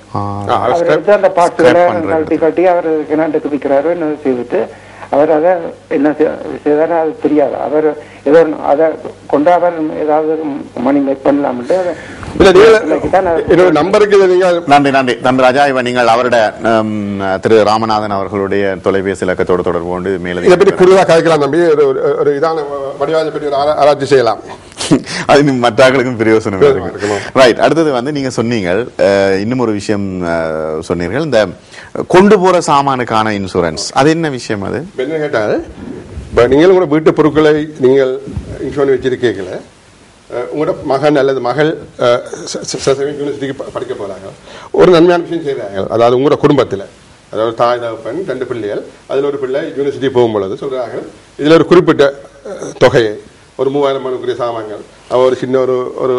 அவர் எடுத்து அந்த பாட்டுகளை கட்டி கட்டி அவர் கிணண்டுக்கு விற்கிறாரு. என்ன செய்துட்டு அவர் அதை என்ன செய்தாரு அது தெரியாது. அவர் ஏதோ அதை கொண்டு அவர் ஏதாவது மணி மேக் பண்ணலாம்ட்டு
நன்றி நன்றி தம்பி ராஜா. இவன் நீங்கள் அவருடைய திரு ராமநாதன் அவர்களுடைய தொலைபேசி இலக்கத்தோடு தொடர்பு கொண்டு மேலும்
இதை பற்றி கூடுதலாக கதைக்கலாம் தம்பி. ஒரு இதான வடிவாத பற்றி ஒரு ஆராய்ச்சி செய்யலாம்.
அது மற்றவர்களுக்கும் பிரயோசனம். ரைட். அடுத்தது வந்து நீங்க சொன்னீங்க இன்னும் ஒரு விஷயம் சொன்னீர்கள். இந்த கொண்டு போற சாமானுக்கான இன்சூரன்ஸ் அது என்ன விஷயம்? அது
என்ன கேட்டால் நீங்கள் கூட வீட்டு பொருட்களை நீங்கள் இன்சூரன்ஸ் வச்சிருக்கீங்கள உங்களோட மகன் அல்லது மகள் யூனிவர்சிட்டிக்கு படிக்க போறாங்க. ஒரு நன்மையான விஷயம் செய்யறாங்க. அதாவது உங்களோட குடும்பத்தில் அதாவது தாய் தகப்பன் 2 பிள்ளைகள் அதில் ஒரு பிள்ளை யூனிவர்சிட்டி போகும்பொழுது சொல்றாங்க இதுல ஒரு குறிப்பிட்ட தொகையை ஒரு 3000 மணிக்குரிய சாமான்கள் ஒரு சின்ன ஒரு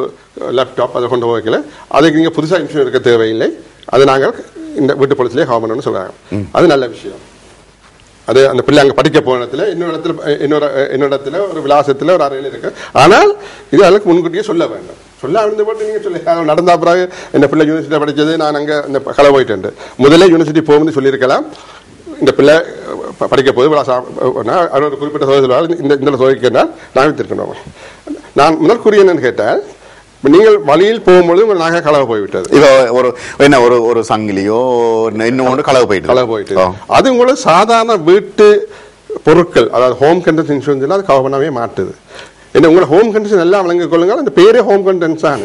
லேப்டாப் அதை கொண்டு போய்க்கல அதுக்கு நீங்க புதுசா இன்சூரன்ஸ் எடுக்க தேவையில்லை. அது நாங்கள் இந்த வீட்டு பொலிசிலே கவர் பண்ணணும்னு சொல்றாங்க. அது நல்ல விஷயம். அது அந்த பிள்ளை அங்கே படிக்க போன இடத்துல இன்னொரு இடத்துல ஒரு விலாசத்துல ஒரு அறையில் இருக்கு. ஆனால் இது அதுக்கு முன்கூட்டியே சொல்ல வேண்டும். சொல்ல விழுந்து போட்டு நீங்க சொல்ல நடந்தா பிறகு இந்த பிள்ளை யூனிவர்சிட்டி படிச்சது நான் அங்கே இந்த கலை போயிட்டேன் முதலே யூனிவர்சிட்டி போகும்போது சொல்லியிருக்கலாம். இந்த பிள்ளை படிக்க போது ஒரு குறிப்பிட்ட தொகை சொல்லுவாங்க. இந்த தொகைக்கு நான் வித்திருக்கணும். நான் முதல் கூறிய என்னன்னு கேட்டால் நீங்கள் வழியில் போகும்போது உங்க நகை களவு போய்விட்டது.
ஒரு சங்கிலியோ இன்னொன்று களவு போயிட்டு
அது உங்களுக்கு சாதாரண வீட்டு பொருட்கள் அதாவது ஹோம் கண்டென்ஸ் இன்சூரன்ஸ் அது கவர் பண்ணவே மாட்டுது. என்ன உங்களை ஹோம் கண்டென்ஸ் எல்லாம் வழங்கிக் கொள்ளுங்க. அந்த பேரே ஹோம் கண்டென்ஸ் தான்.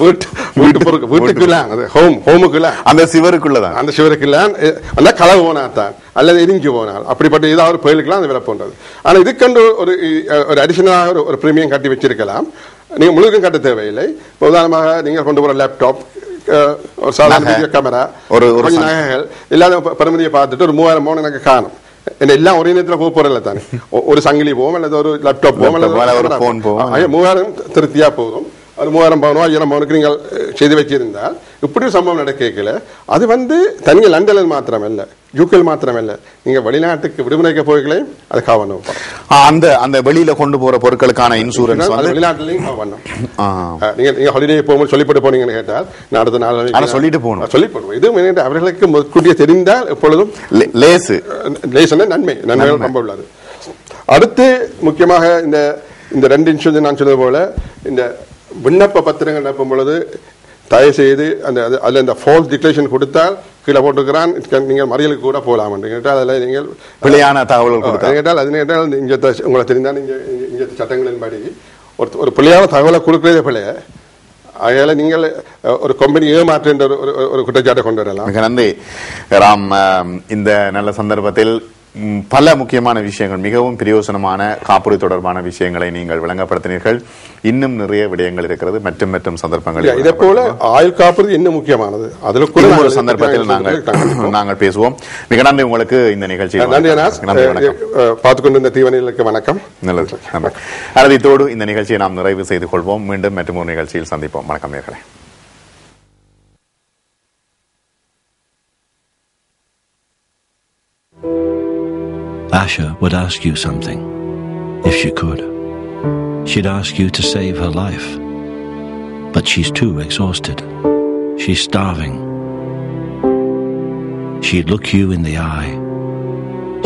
வீட்டு பொருட்கள் வீட்டுக்குள்ள ஹோமுக்குள்ள
அந்த சிவருக்குள்ளதான்
அந்த சிவருக்குள்ள அந்த களவு போனாத்தான் அல்லது எரிஞ்சு போனால் அப்படிப்பட்ட ஏதாவது பயிலுக்கெல்லாம் அந்த விலை போன்றது. ஆனா இதுக்கண்டு ஒரு அடிஷனலாக ஒரு பிரீமியம் கட்டி வச்சிருக்கலாம். நீங்க முழுக்க கட்ட தேவையில்லை. உதாரணமாக நீங்க கொண்டு போற லேப்டாப் ஒரு சாதாரண கேமரா ஒரு நகைகள் இல்லாத பெருமதியை பார்த்துட்டு ஒரு 3000 பவுன் எனக்கு காணும். என்ன எல்லாம் ஒரே நேரத்தில் போறதில்ல தானே. ஒரு சங்கிலி போவோம் அல்லது ஒரு லேப்டாப் போவோம் அல்லது 3000 திருப்தியா போதும். ஒரு 3000 பவுனோ 5000 பவுனுக்கு நீங்கள் செய்து வச்சிருந்தால் இப்படி ஒரு சம்பவம் நடக்கல. அது வந்து தனியாக லண்டனில் மாத்திரமல்ல யூகேல மாத்திரமல்ல நீங்க வெளிநாட்டுக்கு விடுமுறைக்கு போய்களே அது கவனம்.
அந்த வெளியில கொண்டு போற பொருட்களுக்கான இன்சூரன்ஸ்
வெளிநாட்டிலையும் கவனம். நீங்க ஹாலிடே போகும்போது சொல்லிப்பட்டு போனீங்கன்னு கேட்டால் நான் அடுத்த நாள்
சொல்லிட்டு போகணும்.
சொல்லிப்போம். இது அவர்களுக்கு முன்கூட்டியே தெரிந்தால் எப்பொழுதும் லேசு நன்மைகள் ரொம்ப உள்ளது. அடுத்து முக்கியமாக இந்த 2 இன்சூரன்ஸ் நான் சொன்னது போல இந்த விண்ணப்ப பத்திரங்கள் நிரப்பும் பொழுது தயவு செய்து அதில் இந்த ஃபால்ஸ் டிக்ளரேஷன் கொடுத்தால் கீழே போட்டுக்கிறான் நீங்கள் மறியலுக்கு கூட போகலாம் என்று கேட்டால் அதில் நீங்கள்
பிழையான தகவல்கள்
கேட்டால் அது கேட்டால் இங்கே உங்களை தெரிந்தால் இங்கே சட்டங்களின்படி ஒரு பிள்ளையான தகவலை கொடுக்கறதே பிள்ளைய அதனால நீங்கள் ஒரு கம்பெனி ஏமாற்று என்ற ஒரு குற்றச்சாட்டை கொண்டு வரலாம்.
மிக நன்றி ராம். இந்த நல்ல சந்தர்ப்பத்தில் பல முக்கியமான விஷயங்கள் மிகவும் பிரயோசனமான காப்புறுதி தொடர்பான விஷயங்களை நீங்கள் விளங்கப்படுத்தினீர்கள். இன்னும் நிறைய விடயங்கள் இருக்கிறது. மற்றும் சந்தர்ப்பங்கள்
இதே போல ஆயுள் காப்புறுதி இன்னும் முக்கியமானது. அதில் ஒரு சந்தர்ப்பத்தில்
நாங்கள் பேசுவோம். மிக நன்றி உங்களுக்கு இந்த நிகழ்ச்சியில்.
பார்த்துக் கொண்டிருந்த தீவனிகளுக்கு வணக்கம்.
நல்லது. அறுதித்தோடு இந்த நிகழ்ச்சியை நாம் நிறைவு செய்து கொள்வோம். மீண்டும் மற்றும் ஒரு நிகழ்ச்சியில் சந்திப்போம். வணக்கம் நேயர்களே.
Asha would ask you something, if she could. She'd ask you to save her life. But she's too exhausted. She's starving. She'd look you in the eye.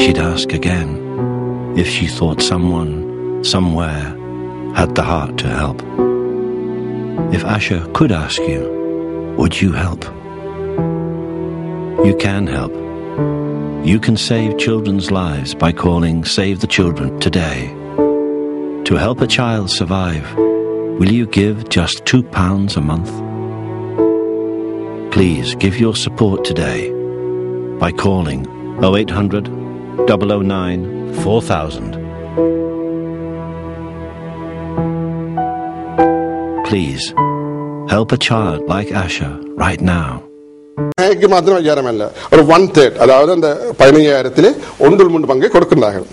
She'd ask again if she thought someone, somewhere, had the heart to help. If Asha could ask you, would you help? You can help. You can save children's lives by calling Save the Children today. To help a child survive, will you give just £2 a month? Please give your support today by calling 0800 009 4000. Please help a child like Asha right now.
മാത്രം വിചാരമല്ല, ഒരു 1/3, അതായത് அந்த 15,000 1/3 பங்கை கொடுக்கின்றார்கள்.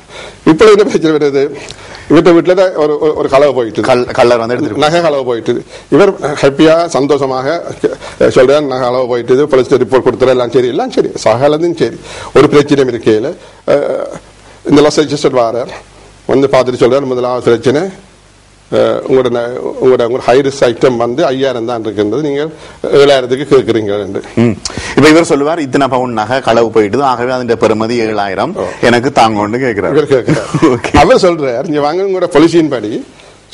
இப்போ என்ன பிரச்சனை வருது, இவர்கிட்ட வீட்டுல ஒரு களவு போயிட்டு
கள்ளர் வந்து எடுத்து
நகை களவு போயிட்டு, இவர் ஹாப்பியா சந்தோஷமாக சொல்றாரு நகை களவு போயிட்டு, போலீஸ் ரிப்போர்ட் கொடுத்துற எல்லாம் சரி, எல்லாம் சரி, சகலதும் சரி, ஒரு பிரச்சனையும் இருக்கையில இந்த லாஸ் ரெஜிஸ்டர் வாரார் வந்து பார்த்துட்டு சொல்றாரு, முதலாவது பிரச்சனை உங்களோட ஹை ரிஸ்க் ஐட்டம் வந்து 5,000 தான் இருக்கின்றது, நீங்கள் 7,000க்கு கேட்கறீங்க.
இப்ப இவர் சொல்லுவார், இத்தனை பவுன் நகை களவு போயிட்டு, ஆகவே அதன் பெறுமதி 7,000 எனக்கு தாங்கன்னு கேட்கிறார்.
அவர் சொல்றார், இங்க வாங்க உங்களோட பொலிசியின் படி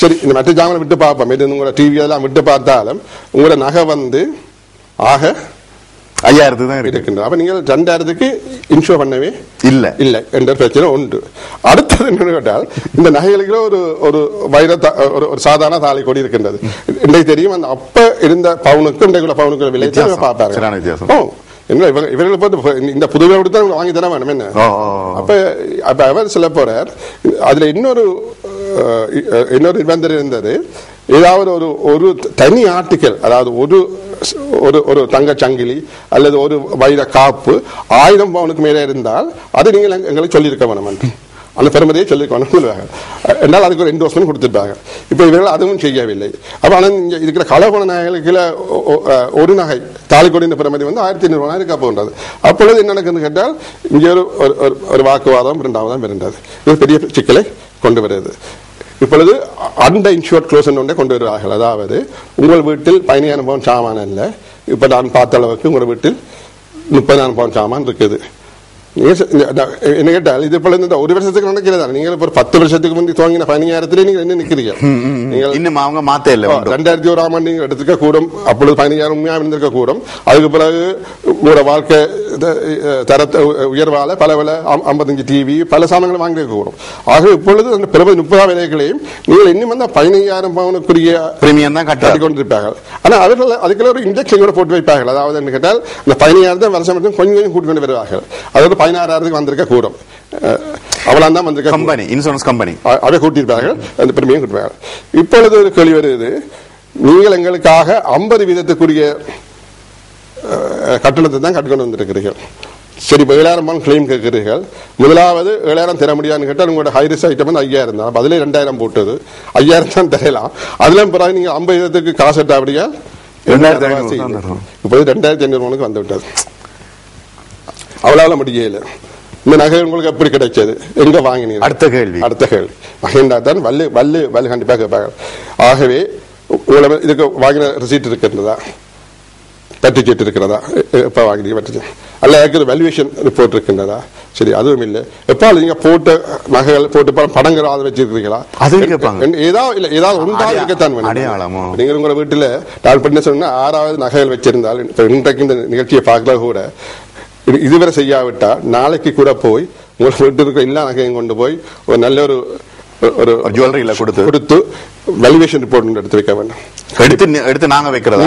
சரி, இந்த மற்ற ஜாமனை விட்டு பார்ப்போம், உங்களோட டிவி எல்லாம் விட்டு பார்த்தாலும் உங்களோட நகை வந்து ஆக
5,000 தான்
இருக்கின்றது. அப்ப நீங்கள் 2,000க்கு இன்ஷூர் பண்ணவே
இல்ல
என்ற பிரச்சனை உண்டு. அடுத்தது என்ன கேட்டால், இந்த நகைகளுக்கு ஒரு வைர ஒரு சாதாரண தாலி கொடி இருக்கின்றது. இன்றைக்கு தெரியும், அந்த அப்ப இருந்த பவுனுக்கும் இன்றைக்குள்ள பவுனுக்குள்ள விலை பார்ப்பாரு. இவர்களை பார்த்து இந்த புதுவை கொடுத்தா வாங்கி தர வேணும் என்ன. அப்ப அவர் சொல்ல போறார், அதுல இன்னொரு நிபந்தனை இருந்தது, ஏதாவது ஒரு தனி ஆர்டிக்கல், அதாவது ஒரு தங்க சங்கிலி அல்லது ஒரு வைர காப்பு 1000 பவுனுக்கு மேலே இருந்தால் அது நீங்கள் எங்களுக்கு சொல்லியிருக்க வேணும், அந்த பெருமதியை சொல்லியிருக்க வேணும் சொல்லுவாங்க. என்னால் அதுக்கு ஒரு என்டோர்ஸ்மெண்ட் கொடுத்துருப்பாங்க. இப்ப இவர்கள் அதுவும் செய்யவில்லை. அப்ப ஆனால் இங்க இருக்கிற கலப்பண நகைகளுக்கு ஒரு நகை தாலிக்கொடியின் பெருமதி வந்து 1,500 இருக்க போன்றது. அப்பொழுது என்ன நடக்குதுன்னு கேட்டால், இங்கே ஒரு வாக்குவாதம் 2வது இருந்தது. இது பெரிய சிக்கலை கொண்டு வருகிறது. இப்பொழுது அண்டர் இன்சூர்ட் க்ளோஸ் ஒன்றை கொண்டு வருவார்கள். அதாவது உங்கள் வீட்டில் 15,000 பவுன் சாமான் இல்லை, இப்ப நான் பார்த்த அளவுக்கு உங்கள் வீட்டில் 30,000 பவுன் சாமான் இருக்குது. என்ன கேட்டால், இது போல இந்த ஒரு வருஷத்துக்கு நடக்கிறதா, நீங்க ஒரு 10 வருஷத்துக்கு முந்தி துவங்கின 15,000 நீங்க என்ன நிக்கிறீங்க,
இன்னும் அவங்க மாத்த இல்ல.
2001 நீங்க எடுத்துக்க கூடும், அப்பொழுது 15,000 உண்மையாக இருந்திருக்க கூடும். அதுக்கு பிறகு உங்களோட வாழ்க்கை தரத்தை உயர்வால பல 55 டிவி பல சாமான்களை வாங்கி கூடும். ஆகவே இப்பொழுது அந்த 30,000 விலைகளையும் நீங்கள் இன்னும் வந்து 15,000 பவுனுக்குரிய பிரீமியம் தான் கட்டி கொண்டிருப்பார்கள். ஆனா அவர்கள் அதுக்குள்ள ஒரு இன்ஜெக்ஷன் கூட போட்டு வைப்பார்கள். அதாவது என்ன கேட்டால், இந்த 15,000 வருஷம் மட்டும் கொஞ்சம் கூட்டி கொண்டு வருவார்கள். அதாவது 16,000 வந்திருக்க கூடும், அவ்வளவு தான் வந்திருக்க
கம்பெனி, இன்சூரன்ஸ் கம்பெனி
அதை கூட்டியிருப்பார்கள், அந்த பெருமையும் கூட்டிருப்பார்கள். இப்பொழுது ஒரு கேள்வி வருது, நீங்கள் எங்களுக்காக 50% கட்டணத்தை தான் கட்டிக்கொண்டு வந்திருக்கிறீர்கள். சரி, 7,000 கிளைம் கேட்கிறீர்கள். முதலாவது 7,000 தர முடியாதுன்னு கேட்டால், உங்களோட ஹைரிஸ் ஐட்டம் வந்து 5,000 தான். அதிலே 2,000 போட்டது 5,000 தான் தரலாம். அதுல பிறகு நீங்க 50% காசு எட்டாபடியா 2,500 இப்போது 2,500 வந்து விட்டது. அவ்வளவு முடியல. இந்த நகை உங்களுக்கு எப்படி கிடைச்சது, எங்க வாங்கினீங்க? அடுத்த கேள்வி மகேண்டா தான் வல்லு கண்டிப்பாக கேட்பாங்க. ஆகவே இதுக்கு வாங்கின ரிசீட் இருக்கின்றதா, சர்டிபிகேட் இருக்கிறதா, எப்ப வாங்கினீங்க, அல்ல எனக்கு வேல்யூவேஷன் ரிப்போர்ட் இருக்கின்றதா? சரி, அதுவும் இல்லை. எப்ப நீங்க போட்ட நகைகள் போட்டு படங்கள் அதை வச்சிருக்கீங்களா? ஏதாவது ஒன்றாவது இருக்கத்தான் வேணும். நீங்க உங்க வீட்டுல நான் பண்ண சொன்னா 6வது நகைகள் வச்சிருந்தால், இன்றைக்கு இந்த நிகழ்ச்சியை பார்க்கல கூட இதுவரை செய்யாவிட்டா, நாளைக்கு கூட போய் உங்க வீட்டு இருக்க எல்லா நகையும் கொண்டு போய் ஒரு நல்ல ஒரு ஜுவல்லரியில கொடுத்து வேல்யூவேஷன் ரிப்போர்ட் எடுத்து வைக்க வேண்டாம். எடுத்து நாங்க வைக்கிறதா,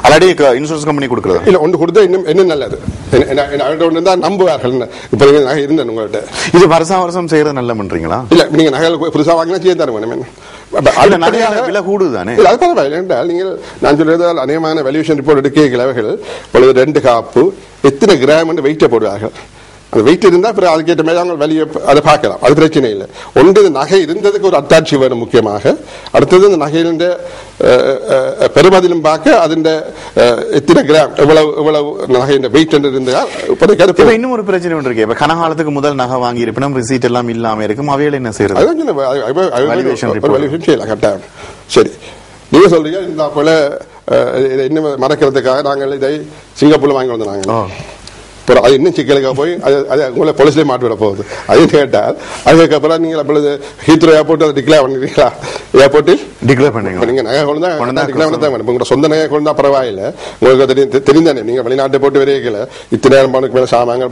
ஆல்ரெடி இன்சூரன்ஸ் கம்பெனி கொடுக்கறதா? இல்ல, ஒன்று கொடுத்தா இன்னும் நல்லது. நம்புவார்கள். இப்ப நகை இருந்தேன் உங்கள்கிட்ட, இது வருஷம் செய்யறது நல்ல பண்றீங்களா? இல்ல, நீங்க நகை புதுசா வாங்கினா செய்ய தர வேணும். விலை கூடுதானே? நீங்கள் நான் சொல்றது அநேகமான வேல்யூவேஷன் ரிப்போர்ட் எடுக்க கிழவர்கள் 2 காப்பு எத்தனை கிராம் வெயிட்ட போடுவார்கள். அந்த வெயிட் இருந்தா அப்புறம் அதுக்கேற்ற மாதிரி அவங்க வெளியே அதை பார்க்கலாம், அது பிரச்சனை இல்லை. ஒன்று நகை இருந்ததுக்கு ஒரு அத்தாட்சி வேணும் முக்கியமாக. அடுத்தது அந்த நகையின் பெருமதிலும் பார்க்க அதின் எத்தனை கிராம் எவ்வளவு நகையின் வெயிட் இருந்தால்
இன்னும் ஒரு பிரச்சனை ஒன்று இருக்கு. இப்ப கனகாலத்துக்கு முதல் நகை வாங்கி இருப்பினும் ரிசீட் எல்லாம் இல்லாம இருக்கும், அவையில என்ன செய்யறது?
செய்யலாம் கட்டாயம். சரி, நீங்க சொல்றீங்க இந்த போல இன்னும் மறக்கிறதுக்காக நாங்கள் இதை சிங்கப்பூர்ல வாங்கி வந்து நாங்க அது இன்னும் சிக்கலுக்காக போய் அது உங்களை போலீஸ்லேயே மாட்டி விட போகுது. அது கேட்டால் அதுக்கப்புறம் நீங்கள் அப்பொழுது ஹீத்ரோ ஏர்போர்ட் அதை டிக்ளேர் பண்ணிருக்கீங்களா? ஏர்போர்ட்டில் டிக்ளேர் பண்ணீங்க. நீங்க நகை கொண்டு தான் டிக்ளேர் பண்ணி தான் உங்களோட சொந்த நகை கொண்டு தான் பரவாயில்லை. உங்களுக்கு தெரிந்தானே நீங்க வெளிநாட்டை போட்டு வரையில இத்தனை ரூபாய்க்கு மேல சாமான்கள்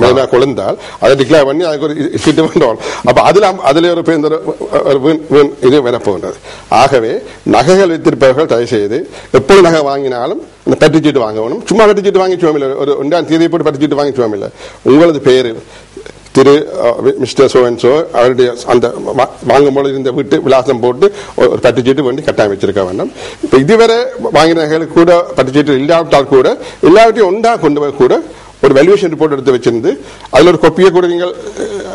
மேல கொழுந்தால் அதை டிக்ளேர் பண்ணி அதுக்கு ஒரு சீட்டு பண்ணுவோம். அப்ப அதுல ஒரு இது வரப்போகின்றது. ஆகவே நகைகள் வைத்திருப்பவர்கள் தயவு செய்து எப்பொழுது நகை வாங்கினாலும் அந்த பட்டுச்சீட்டு வாங்கணும். சும்மா பட்டுச்சீட்டு வாங்கிச்சுவோம் இல்லை, ஒரு 1ஆம் தேதியை போட்டு பட்டுச்சீட்டு வாங்கிச்சுவோம் இல்லை. உங்களது பேரு திரு மிஸ்டர் சோன்சோ அவருடைய அந்த வாங்கும்போது இந்த வீட்டு விலாசம் போட்டு ஒரு பட்டுச்சீட்டு வேண்டி கட்டாயம் வச்சிருக்க வேண்டும். இப்ப இதுவரை வாங்கின நகைகளுக்கு கூட பட்டுச்சீட்டு இல்லாவிட்டால் கூட எல்லாவற்றையும் ஒன்றா கொண்டு போய் கூட ஒரு வேல்யூவேஷன் ரிப்போர்ட் எடுத்து வச்சிருந்து அதுல ஒரு கொப்பியை கூட நீங்கள்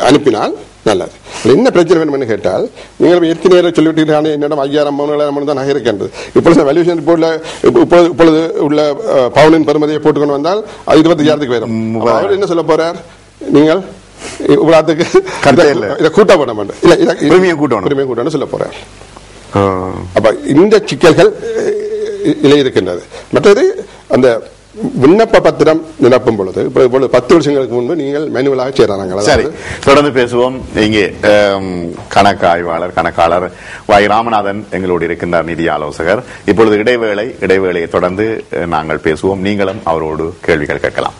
அனுப்பினால் நல்லது. என்ன பிரச்சனை வேணும்னு கேட்டால் நீங்கள் ஏற்கனவே சொல்லிவிட்டீர்கள் என்னிடம் 5000 தான் நகை இருக்கின்றது. இப்பொழுது வேல்யூவேஷன் ரிப்போர்ட்ல இப்பொழுது உள்ள பவுனின் பெறுமதியை போட்டுக்கொண்டு வந்தால் அது 25,000 வரும். அவர் என்ன சொல்ல போறார்? நீங்கள் கூட்ட பண்ண மாட்டேன் இல்ல கூட்டணும் சொல்ல போறார். அப்ப இந்த சிக்கல்கள் இருக்கின்றது. மற்றது அந்த விண்ணப்ப பத்திரம் நிரப்பும் பொழுது 10 வருஷங்களுக்கு முன்பு நீங்கள் மேனுவலாக சேராங்க.
சரி, தொடர்ந்து பேசுவோம். இங்கே கணக்காளர் வை ராமநாதன் எங்களோடு இருக்கின்றார், நிதி ஆலோசகர். இப்பொழுது இடைவேளையை தொடர்ந்து நாங்கள் பேசுவோம். நீங்களும் அவரோடு கேள்விகள் கேட்கலாம்.